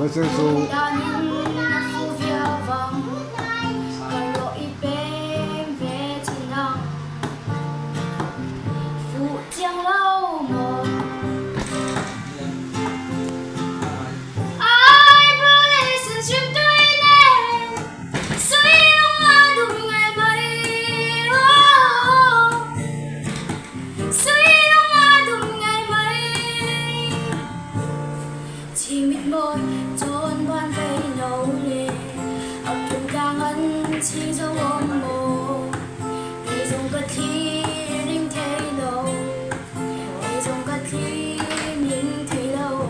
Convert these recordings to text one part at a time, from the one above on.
với sự su chỉ mịn môi trốn ban vây nấu nề ập thùng càng ân chi dấu ôm mồ để dùng cất khi đinh thấy đâu để dùng cất khi nhìn thấy đâu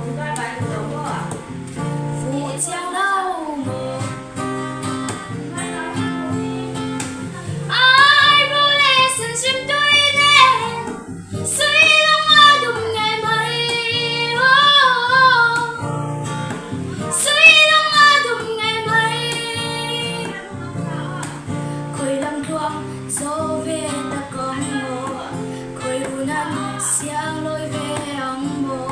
phụ trang đâu mồ ai vô lệ sân chim tôi đen suy lòng hoa đụng ngày mây dấu về ta có mồ khối u năn xiang lối về ông mồ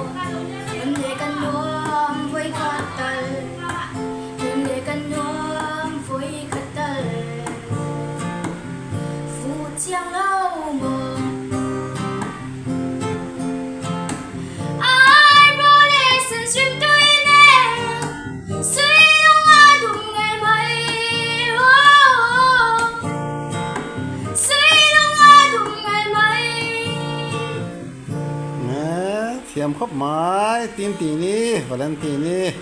vấn đề căn nuông với khát tật vấn đề căn nuông với khát tật phụ chiang lâu mồ ai bố để sân chim tôi nè suy lòng hoa đụng ngày mây thiêm khóc mái tin tỉ ni Valentine